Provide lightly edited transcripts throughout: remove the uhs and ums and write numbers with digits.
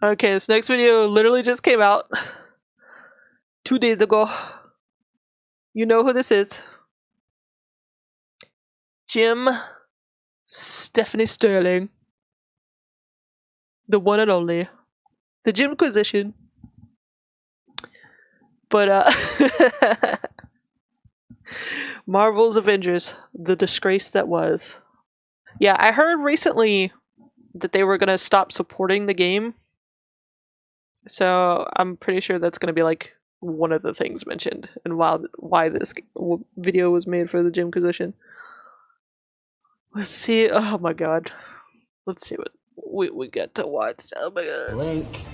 Okay, this next video literally just came out 2 days ago. You know who this is. Jim Stephanie Sterling. The one and only. The Jimquisition. But, Marvel's Avengers, The Disgrace That Was. Yeah, I heard recently that they were gonna stop supporting the game. So I'm pretty sure that's gonna be like one of the things mentioned and why this video was made for the Jimquisition. Let's see. Oh my god. Let's see what we get to watch. Oh my god. Link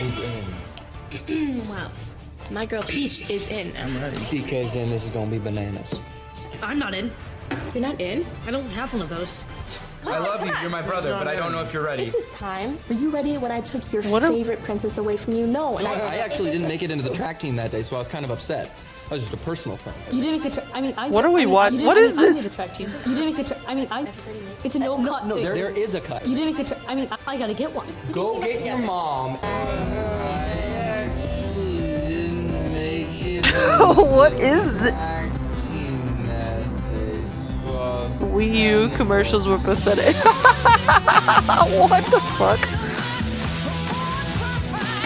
is in. Wow. My girl Peach is in. I'm ready. DK's in. This is gonna be bananas. I'm not in. You're not in? I don't have one of those. I love you, you're my brother, but I don't know if you're ready. It's his time. Were you ready when I took your What favorite princess away from you? No, and I actually didn't make it into the track team that day, so I was kind of upset. That was just a personal thing. You didn't make the track. I mean, What are we watching? What is I made this? the track team. You didn't make the track. I mean, it's a no cut. No, there is a cut. You didn't make the track. I mean, I gotta get one. Go get your mom. I actually didn't make it. What is this? Wii U commercials were pathetic. What the fuck?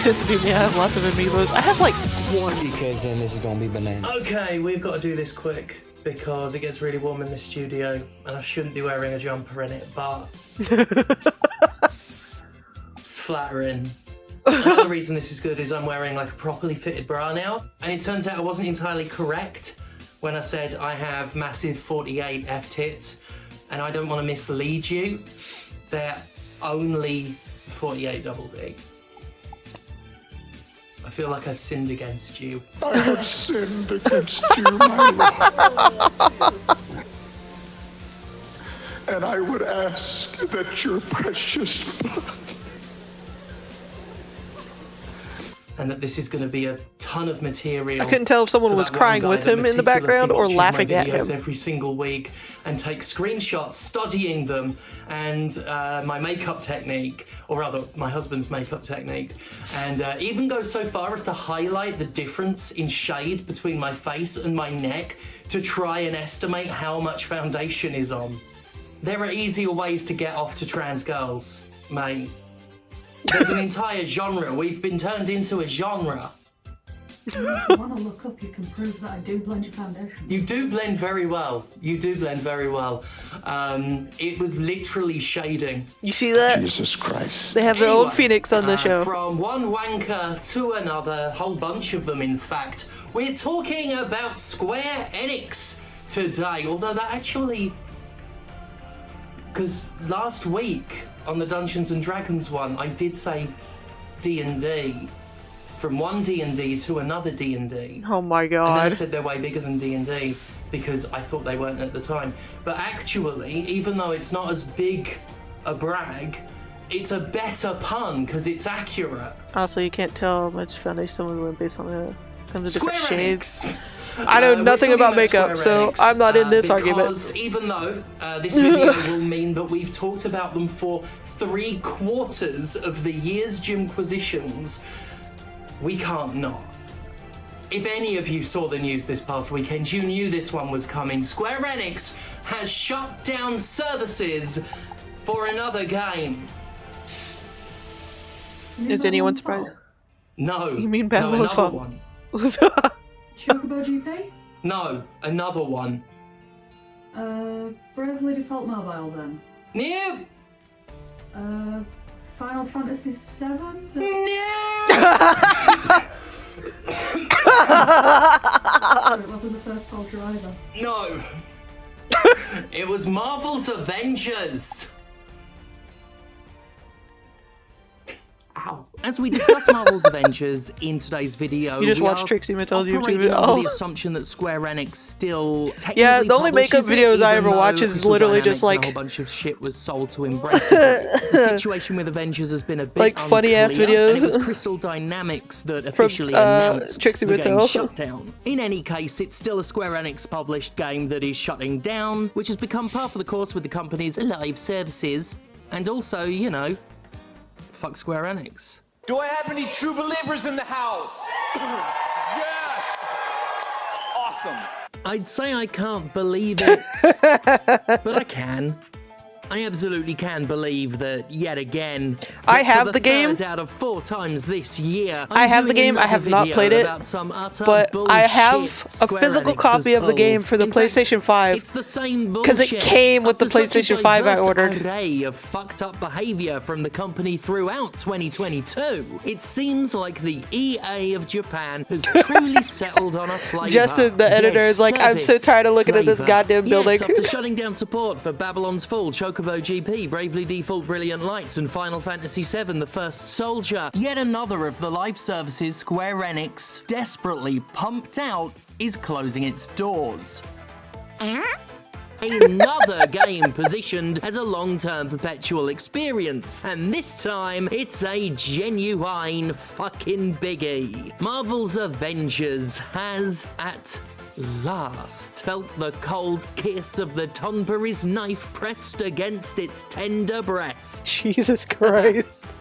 Couldn't be me, I have lots of amiibos. I have like one. DK's in. This is gonna be bananas. Okay, we've got to do this quick because it gets really warm in the studio and I shouldn't be wearing a jumper in it, but it's flattering. Another reason this is good is I'm wearing like a properly fitted bra now, and it turns out I wasn't entirely correct when I said I have massive 48 F-tits, and I don't want to mislead you. They're only 48 double D. I feel like I've sinned against you. I have sinned against you, my Lord. And I would ask that your precious blood. And that this is going to be a ton of material. I couldn't tell if someone for was that crying one guy with that him in the background or meticulously laughing at watches my videos him. every single week and take screenshots, studying them, and my makeup technique, or rather my husband's makeup technique, and even go so far as to highlight the difference in shade between my face and my neck to try and estimate how much foundation is on. There are easier ways to get off to trans girls, mate. There's an entire genre. We've been turned into a genre. If you want to look up, you can prove that I do blend your foundation. You do blend very well. You do blend very well. It was literally shading. You see that? Jesus Christ. They have their own Anyway, Phoenix on the show. From one wanker to another, whole bunch of them in fact. We're talking about Square Enix today, although that actually... Because last week on the Dungeons and Dragons one, I did say D&D. From one D&D to another D&D. Oh my And then I god. said they're way bigger than D&D because I thought they weren't at the time. But actually, even though it's not as big a brag, it's a better pun because it's accurate. Also, you can't tell how much foundation someone went based on the different Square shades. Enix. I know We're nothing talking about makeup, Square so Enix, I'm not in this argument. because even though this video will mean that we've talked about them for 3/4 of the year's Jimquisitions, we can't not. If any of you saw the news this past weekend, you knew this one was coming. Square Enix has shut down services for another game. Is anyone surprised? No. You mean no, Babylon's another fault? one. Chocobo GP? No, another one. Bravely Default Mobile then. Nope. Final Fantasy VII? It wasn't the first Soldier either. No. It was Marvel's Avengers. Ow. As we discuss Marvel's Avengers in today's video, You just we watched are Trixie Mattel's YouTube operating video. under Oh. the assumption that Square Enix still technically Yeah, the only makeup publishes it, videos I even ever though watch is Crystal literally just, Dynamics and like- a whole bunch of shit was sold to Embracer. The situation with Avengers has been a bit Like, funny-ass unclear, and it videos. was Crystal Dynamics that From, officially announced Trixie the game's Mattel. shutdown. In any case, it's still a Square Enix published game that is shutting down, which has become par for the course with the company's live services, and also, you know, fuck Square Enix. Do I have any true believers in the house? Yes! Awesome. I'd say I can't believe it, but I can. I absolutely can believe that yet again. I have the game. Out of 4 times this year, I have the game. I have not played it, but I have a physical copy of the game for the PlayStation 5. It's the same because it came with the PlayStation 5 I ordered. Array of fucked up behavior from the company throughout 2022. It seems like the EA of Japan has truly settled on a flavor. Justin, the editor, is like, I'm so tired of looking at this goddamn building. Yes, after shutting down support for Babylon's Fall, Chocobo GP, Bravely Default Brilliant Lights, and Final Fantasy VII The First Soldier, yet another of the live services Square Enix desperately pumped out is closing its doors. Another game positioned as a long-term perpetual experience, and this time it's a genuine fucking biggie. Marvel's Avengers has, at last, felt the cold kiss of the Tonburi's knife pressed against its tender breast. Jesus Christ.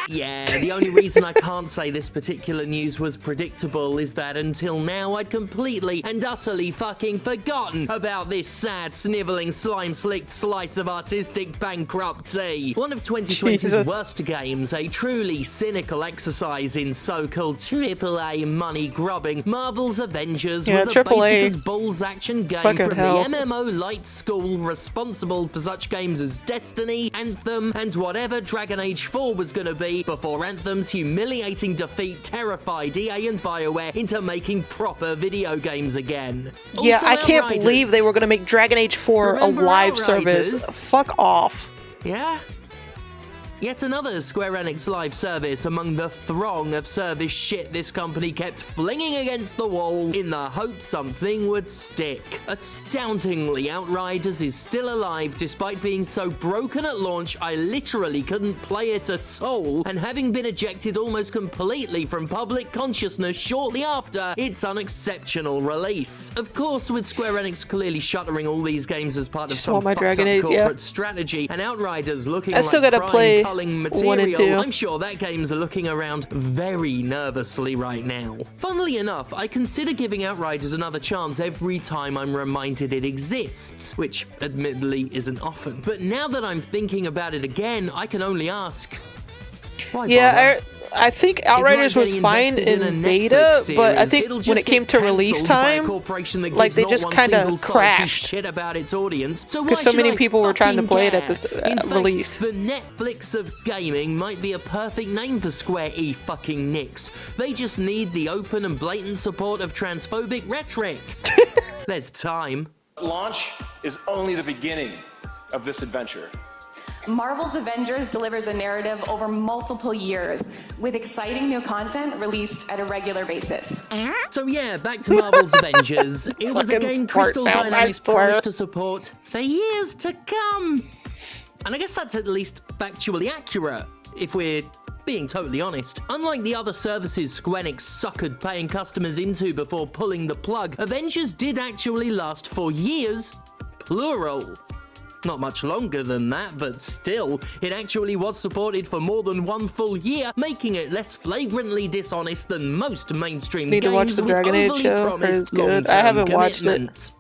Yeah, the only reason I can't say this particular news was predictable is that until now I'd completely and utterly fucking forgotten about this sad, sniveling, slime-slicked slice of artistic bankruptcy. One of 2020's worst games, a truly cynical exercise in so-called AAA money-grubbing, Marvel's Avengers was a basic balls-action game from the MMO Light School responsible for such games as Destiny, Anthem, and whatever Dragon Age 4 was gonna be, before Anthem's humiliating defeat terrified EA and BioWare into making proper video games again. Yeah, Also, I can't Outriders. believe they were going to make Dragon Age 4 Remember a live Outriders? service. Fuck off. Yeah? Yet another Square Enix live service among the throng of service shit this company kept flinging against the wall in the hope something would stick. Astoundingly, Outriders is still alive despite being so broken at launch I literally couldn't play it at all, and having been ejected almost completely from public consciousness shortly after its unexceptional release. Of course, with Square Enix clearly shuttering all these games as part of some fucked up corporate strategy, and Outriders looking I still like gotta play material, I'm sure that game's looking around very nervously right now. Funnily enough, I consider giving Outriders another chance every time I'm reminded it exists, which admittedly isn't often. But now that I'm thinking about it again, I can only ask, why bother? I think Outriders was fine in beta, but I think when it came to release time, like they just kind of crashed because so many people were trying to play it at this release. The Netflix of gaming might be a perfect name for Square fucking Nix. They just need the open and blatant support of transphobic rhetoric. There's time. Launch is only the beginning of this adventure. Marvel's Avengers delivers a narrative over multiple years, with exciting new content released at a regular basis. So yeah, back to Marvel's Avengers. It was a game Crystal Dynamics promised to support for years to come. And I guess that's at least factually accurate, if we're being totally honest. Unlike the other services Square Enix suckered paying customers into before pulling the plug, Avengers did actually last for years, plural. Not much longer than that, but still, it actually was supported for more than 1 full year, making it less flagrantly dishonest than most mainstream games to watch the with Dragon Age overly show. promised I haven't watched it.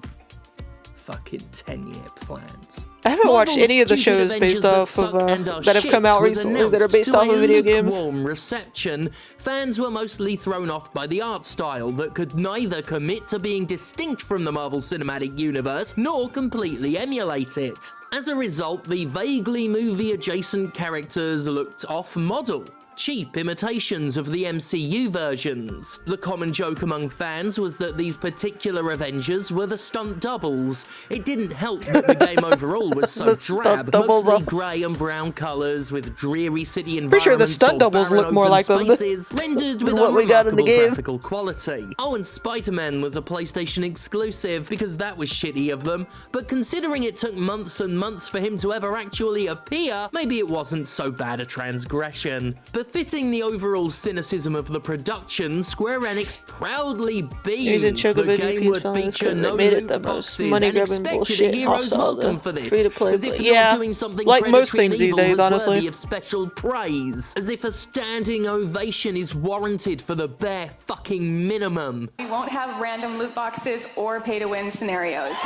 Fucking 10-year plans. I haven't watched any of the shows based off of that have come out recently that are based off of video games. Warm reception, fans were mostly thrown off by the art style that could neither commit to being distinct from the Marvel Cinematic Universe nor completely emulate it. As a result, the vaguely movie-adjacent characters looked off-model. Cheap imitations of the MCU versions. The common joke among fans was that these particular Avengers were the stunt doubles. It didn't help that the game overall was so drab, mostly grey and brown colours with dreary city environments. Pretty sure the stunt doubles look more like them rendered with what we got in the game. Graphical quality. Oh, and Spider-Man was a PlayStation exclusive because that was shitty of them, but considering it took months and months for him to ever actually appear, maybe it wasn't so bad a transgression. Befitting the overall cynicism of the production, Square Enix proudly Using beams the Chocobo game DPs would on this feature 'cause no they made it loot the most boxes and money-grabbing expected bullshit a hero's hostile welcome to for this. free-to-play As if play. you're Yeah, doing something like most predatory and things these evil days, was honestly. worthy of special praise. As if a standing ovation is warranted for the bare fucking minimum. We won't have random loot boxes or pay-to-win scenarios.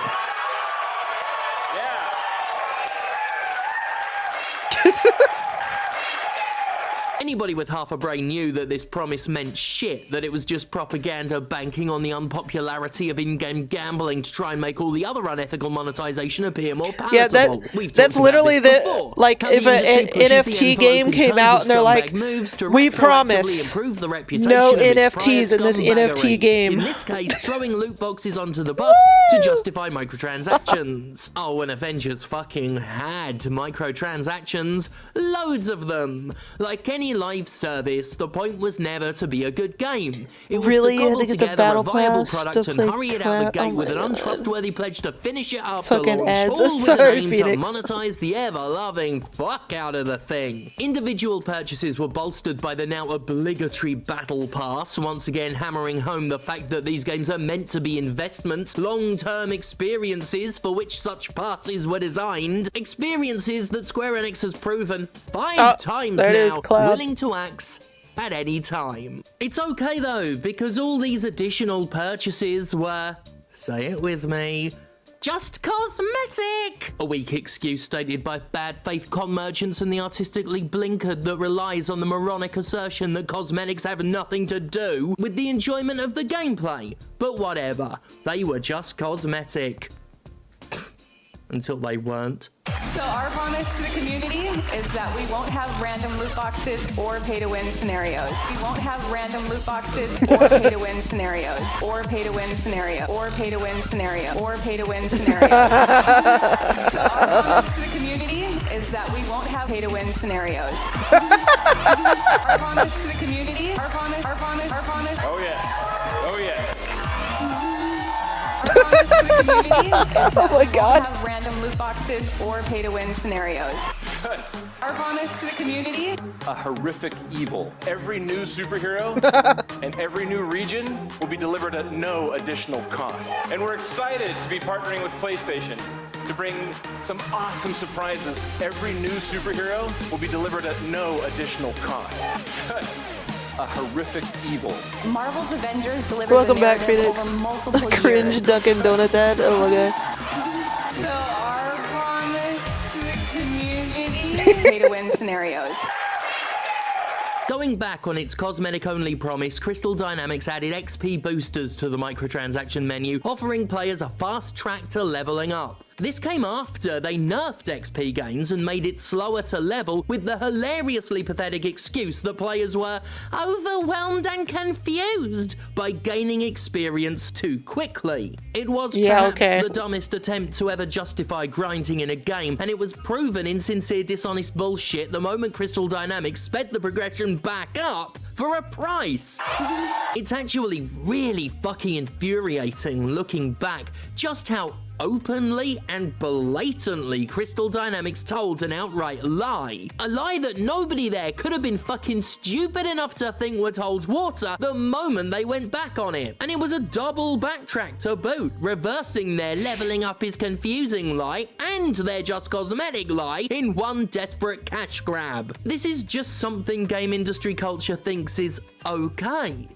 Anybody with half a brain knew that this promise meant shit, that it was just propaganda banking on the unpopularity of in-game gambling to try and make all the other unethical monetization appear more palatable. Yeah, that's talked literally about this the before. like How if the an industry pushes the NFT envelope game in came terms out of and they're like, scumbag moves to we retroactively promise improve the reputation no of its NFTs in this prior NFT scumbaggery. game. In this case, throwing loot boxes onto the bus to justify microtransactions. Oh, and Avengers fucking had microtransactions. Loads of them. Like any live service, the point was never to be a good game. It was Really? to You had cobble to get the together battle a viable pass product to and play hurry it out the clan? gate Oh with my an God. untrustworthy pledge to finish it after Fucking launch. ads. All with Sorry, an aim Phoenix. to monetize the ever-loving fuck out of the thing. Individual purchases were bolstered by the now obligatory battle pass, once again hammering home the fact that these games are meant to be investments, long-term experiences for which such passes were designed, experiences that Square Enix has proven 5 times there it is, now, Cloud. willing to axe at any time. It's okay though, because all these additional purchases were, say it with me, just cosmetic! A weak excuse stated by bad faith con merchants and the artistically blinkered that relies on the moronic assertion that cosmetics have nothing to do with the enjoyment of the gameplay. But whatever, they were just cosmetic. Until they weren't. So our promise to the community is that we won't have random loot boxes or pay-to-win scenarios. We won't have random loot boxes or pay-to-win scenarios. Or pay-to-win scenario. Or pay-to-win scenario. Or pay-to-win scenario. So our promise to the community is that we won't have pay-to-win scenarios. Our promise to the community. Our promise. Oh yeah. Oh yeah. Our promise to the community is that Oh my we God. won't have random loot boxes or pay-to-win scenarios. Our promise to the community. A horrific evil. Every new superhero and every new region will be delivered at no additional cost. And we're excited to be partnering with PlayStation to bring some awesome surprises. Every new superhero will be delivered at no additional cost. A horrific evil. Marvel's Avengers delivers Welcome a back, narrative Phoenix. over multiple Cringe years. Dunkin' Donuts ad. Oh my God. So our promise to the community. Pay-to-win scenarios. Going back on its cosmetic-only promise, Crystal Dynamics added XP boosters to the microtransaction menu, offering players a fast track to leveling up. This came after they nerfed XP gains and made it slower to level, with the hilariously pathetic excuse that players were overwhelmed and confused by gaining experience too quickly. It was perhaps the dumbest attempt to ever justify grinding in a game, and it was proven insincere, dishonest bullshit the moment Crystal Dynamics sped the progression back up for a price. It's actually really fucking infuriating looking back just how openly and blatantly Crystal Dynamics told an outright lie. A lie that nobody there could have been fucking stupid enough to think would hold water the moment they went back on it. And it was a double backtrack to boot, reversing their leveling up is confusing lie and their just cosmetic lie in one desperate cash grab. This is just something game industry culture thinks is okay.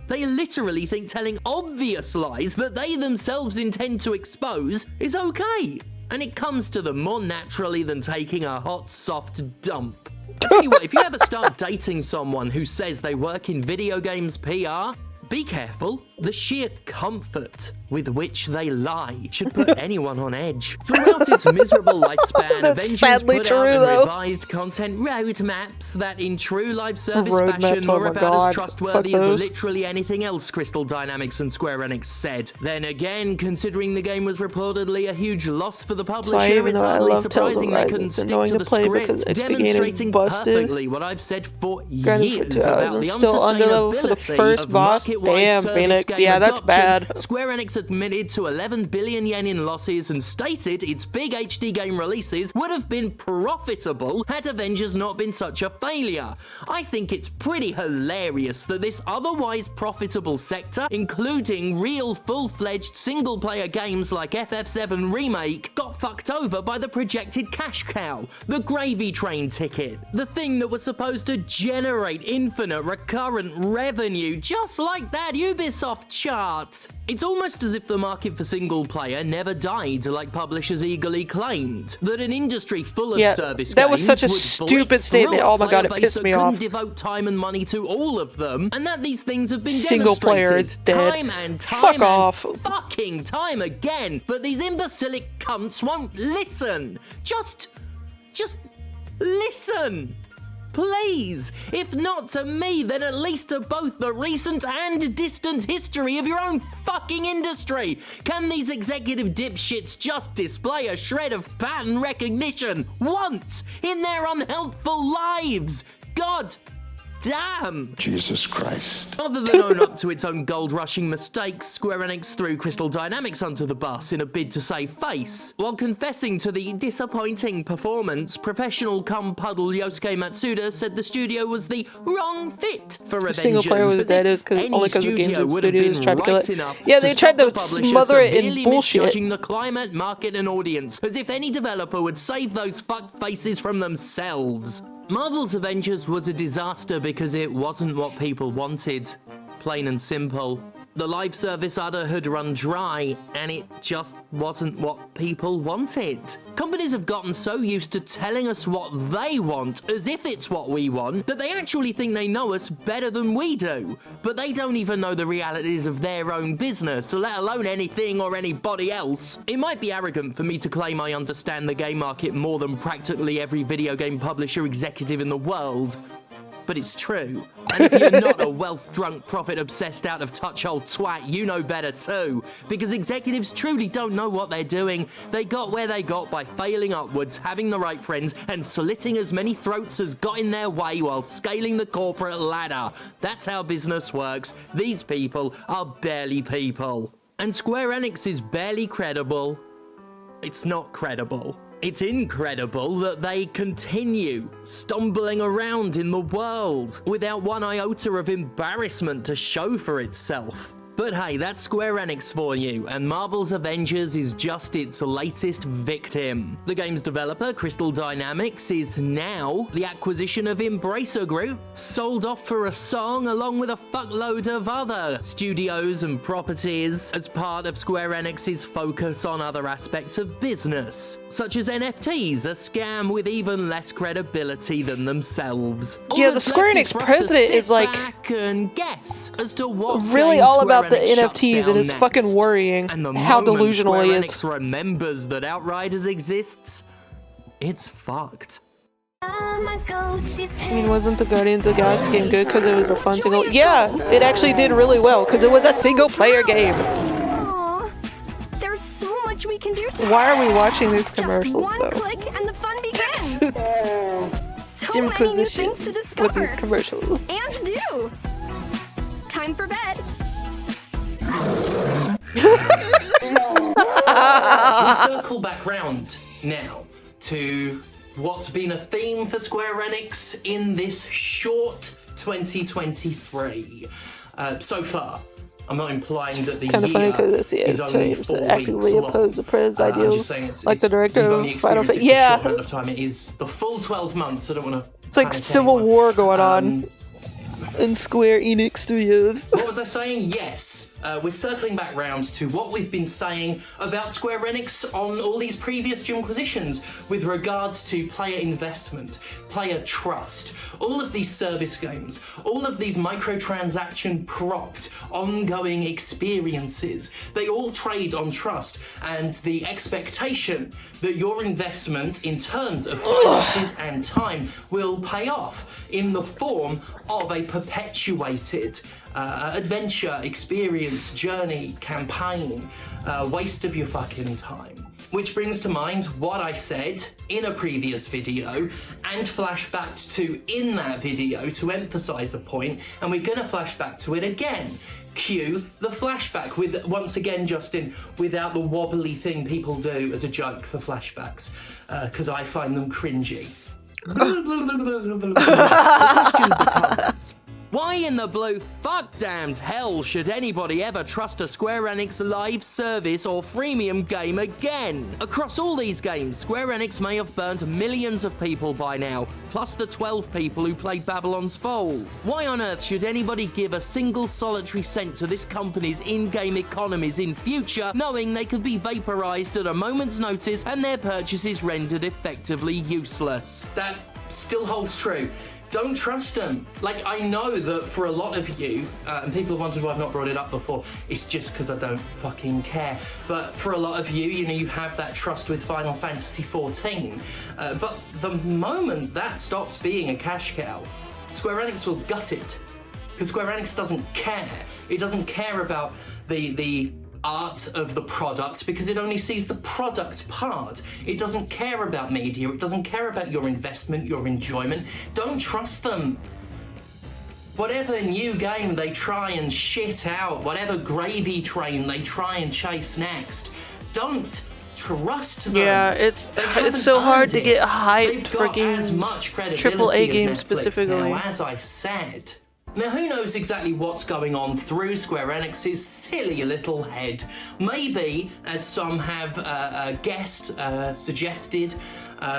They literally think telling obvious lies that they themselves intend to expose is okay. And it comes to them more naturally than taking a hot, soft dump. I tell you what, if you ever start dating someone who says they work in video games PR, be careful. The sheer comfort with which they lie should put anyone on edge. Throughout its miserable lifespan, Avengers put out and revised content roadmaps that in true live service fashion were about as trustworthy as literally anything else Crystal Dynamics and Square Enix said. Then again, considering the game was reportedly a huge loss for the publisher, it's hardly surprising they couldn't stick to the script, demonstrating perfectly what I've said for years about the unsustainability of market-wide Damn, service Phoenix. game Yeah, that's adoption, bad. Square Enix admitted to 11 billion yen in losses and stated its big HD game releases would have been profitable had Avengers not been such a failure. I think it's pretty hilarious that this otherwise profitable sector, including real full-fledged single-player games like FF7 Remake, got fucked over by the projected cash cow, the gravy train ticket, the thing that was supposed to generate infinite recurrent revenue, just like that Ubisoft chart. It's almost as if the market for single-player never died like publishers eagerly claimed, that an industry full of service that games was such a would stupid blitz statement. through a Oh my god, it player pissed base me that couldn't off. devote time and money to all of them, and that these things have been Single player demonstrated is dead. time and time Fuck and off. fucking time again, but these imbecilic cunts won't listen. Just listen. Please, if not to me, then at least to both the recent and distant history of your own fucking industry. Can these executive dipshits just display a shred of pattern recognition once in their unhelpful lives? God damn! Jesus Christ. Other than own up to its own gold-rushing mistakes, Square Enix threw Crystal Dynamics under the bus in a bid to save face. While confessing to the disappointing performance, professional puddle Yosuke Matsuda said the studio was the wrong fit for Avengers. Single player was dead is only because the games studio was trying to kill it. Yeah, they tried to smother it in bullshit. Misjudging the climate, market, and audience, as if any developer would save those fuck faces from themselves. Marvel's Avengers was a disaster because it wasn't what people wanted. Plain and simple. The live service udder had run dry, and it just wasn't what people wanted. Companies have gotten so used to telling us what they want, as if it's what we want, that they actually think they know us better than we do. But they don't even know the realities of their own business, let alone anything or anybody else. It might be arrogant for me to claim I understand the game market more than practically every video game publisher executive in the world, but it's true. And if you're not a wealth-drunk, profit-obsessed, out-of-touch old twat, you know better too. Because executives truly don't know what they're doing. They got where they got by failing upwards, having the right friends, and slitting as many throats as got in their way while scaling the corporate ladder. That's how business works. These people are barely people. And Square Enix is barely credible. It's not credible. It's incredible that they continue stumbling around in the world without one iota of embarrassment to show for itself. But hey, that's Square Enix for you, and Marvel's Avengers is just its latest victim. The game's developer, Crystal Dynamics, is now the acquisition of Embracer Group, sold off for a song along with a fuckload of other studios and properties as part of Square Enix's focus on other aspects of business, such as NFTs, a scam with even less credibility than themselves. Yeah, the Square Enix president is like back and guess as to what really all about the NFTs, and it's fucking worrying how delusional he is. Square Enix remembers that Outriders exists, it's fucked. I mean, wasn't the Guardians of the Galaxy game good because it was a fun single? Yeah, it actually did really well because it was a single-player game. Aww, there's so much we can do together. Why are we watching these commercials Just one though? click and the fun begins. So Jimquisition many new things to discover with these commercials. and do. Time for bed. We circle back round now to what's been a theme for Square Enix in this short 2023 so far. I'm not implying that the Kind of funny year because this is is only teams 4 that weeks actively long. oppose the Prez I'm just ideals, saying it's like the director you've of only Final experienced Fantasy. it for a Yeah, short amount of time. It is the full 12 months. I don't want to. it's like civil war going on in Square Enix Studios. What was I saying? Yes. We're circling back round to what we've been saying about Square Enix on all these previous Jimquisitions with regards to player investment, player trust, all of these service games, all of these microtransaction propped ongoing experiences. They all trade on trust and the expectation that your investment in terms of finances and time will pay off in the form of a perpetuated adventure, experience, journey, campaign, waste of your fucking time. Which brings to mind what I said in a previous video and flashbacked to in that video to emphasize a point, and we're gonna flash back to it again. Cue the flashback with, once again, Justin, without the wobbly thing people do as a joke for flashbacks, because I find them cringy. The question becomes, why in the blue fuck-damned hell should anybody ever trust a Square Enix live service or freemium game again? Across all these games, Square Enix may have burned millions of people by now, plus the 12 people who played Babylon's Fall. Why on earth should anybody give a single solitary cent to this company's in-game economies in future, knowing they could be vaporized at a moment's notice and their purchases rendered effectively useless? That still holds true. Don't trust them. Like, I know that for a lot of you, and people have wondered why I've not brought it up before, it's just because I don't fucking care. But for a lot of you, you know, you have that trust with Final Fantasy XIV. But the moment that stops being a cash cow, Square Enix will gut it. Because Square Enix doesn't care. It doesn't care about the art of the product because it only sees the product part. It doesn't care about media, it doesn't care about your investment, your enjoyment. Don't trust them. Whatever new game they try and shit out, whatever gravy train they try and chase next, don't trust them. Yeah, it's so hard to get hyped for games, AAA games specifically. Now, as I said. Now, who knows exactly what's going on through Square Enix's silly little head? Maybe, as some have guessed, suggested,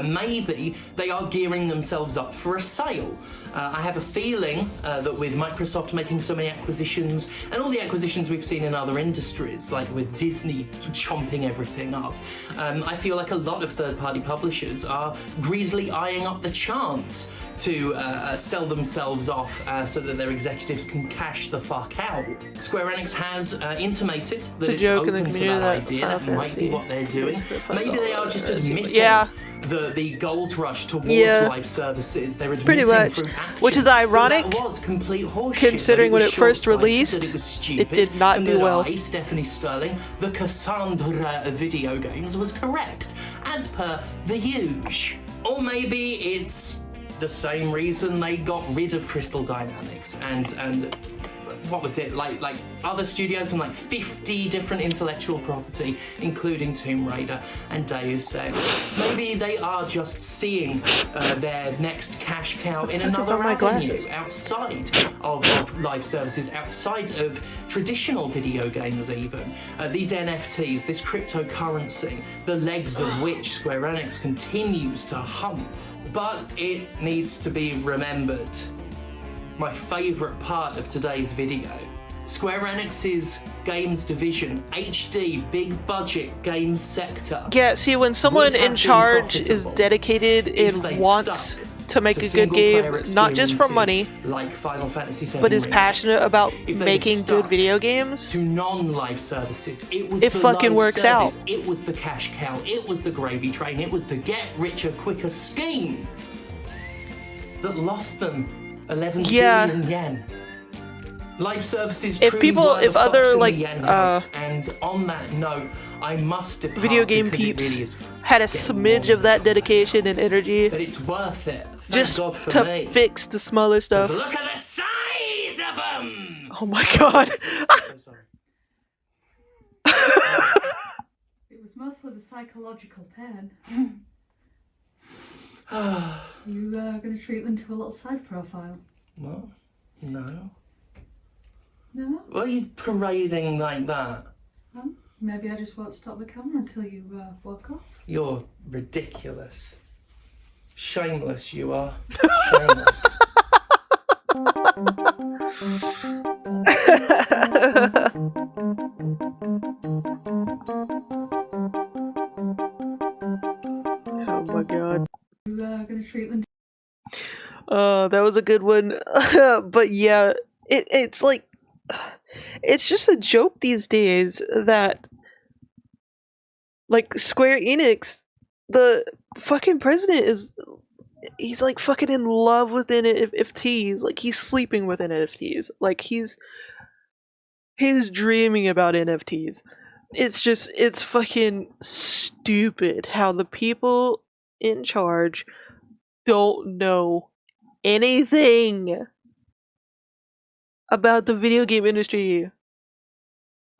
maybe they are gearing themselves up for a sale. I have a feeling that with Microsoft making so many acquisitions, and all the acquisitions we've seen in other industries, like with Disney chomping everything up, I feel like a lot of third-party publishers are greasily eyeing up the chance to sell themselves off so that their executives can cash the fuck out. Square Enix has intimated that it's open to that idea. That might be what they're doing. Maybe they are just admitting the gold rush towards live services. They're admitting pretty much, through action which is ironic that was complete horseshit, considering when it first short-sighted, released, that it was stupid, it did not and do that well. I, Stephanie Sterling, the Cassandra of video games, was correct, as per the huge. Or maybe it's the same reason they got rid of Crystal Dynamics and what was it, like other studios and like 50 different intellectual property, including Tomb Raider and Deus Ex. Maybe they are just seeing their next cash cow in another avenue outside of live services, outside of traditional video games even. These NFTs, this cryptocurrency, the legs of which Square Enix continues to hump. But it needs to be remembered. My favourite part of today's video, Square Enix's games division, HD, big budget games sector. Yeah, see, when someone in charge is dedicated and wants to make a good game, not just for money, like Final Fantasy VII but is Remake, passionate about if they making stuck good video games, to non-live services, it was it the fucking live works service, out. It was the cash cow, it was the gravy train, it was the get richer quicker scheme that lost them 11 billion yen. Live services. If people, if other like and on that note, I must depart video game peeps really had a smidge of that dedication and energy, but it's worth it. Just to fix the smaller stuff. Look at the size of them. Oh my god. It was mostly the psychological pain. You going to treat them to a little side profile? What? No. No? Why are you parading like that? Maybe I just won't stop the camera until you walk off. You're ridiculous. Shameless you are. Shameless. Oh my god. You going to treat them? That was a good one. But yeah, it's like, it's just a joke these days that, like, Square Enix, the fucking president he's like fucking in love with NFTs. Like, he's sleeping with NFTs. Like, he's dreaming about NFTs. It's fucking stupid. stupid how the people in charge don't know anything about the video game industry.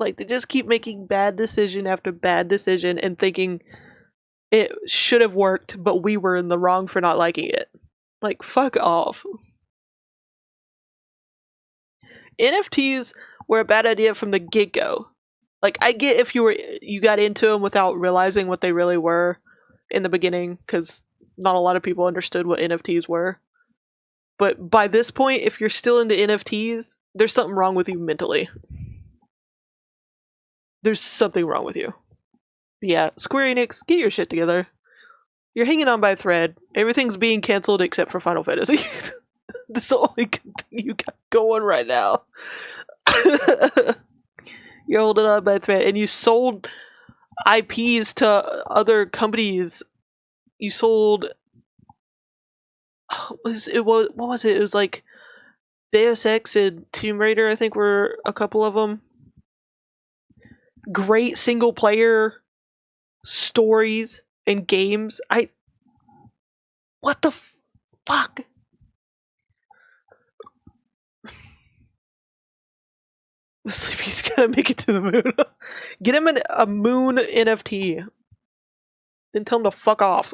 Like, they just keep making bad decision after bad decision and thinking it should have worked, but we were in the wrong for not liking it. Like, fuck off. NFTs were a bad idea from the get-go. Like, I get if you got into them without realizing what they really were in the beginning, because not a lot of people understood what NFTs were. But by this point, if you're still into NFTs, there's something wrong with you mentally. There's something wrong with you. Yeah, Square Enix, get your shit together. You're hanging on by a thread. Everything's being cancelled except for Final Fantasy. That's the only good thing you got going right now. You're holding on by a thread, and you sold IPs to other companies. You sold. What was it? It was like Deus Ex and Tomb Raider, I think, were a couple of them. Great single player stories and games. What the fuck? Sleepy's gonna make it to the moon. Get him a moon NFT. Then tell him to fuck off.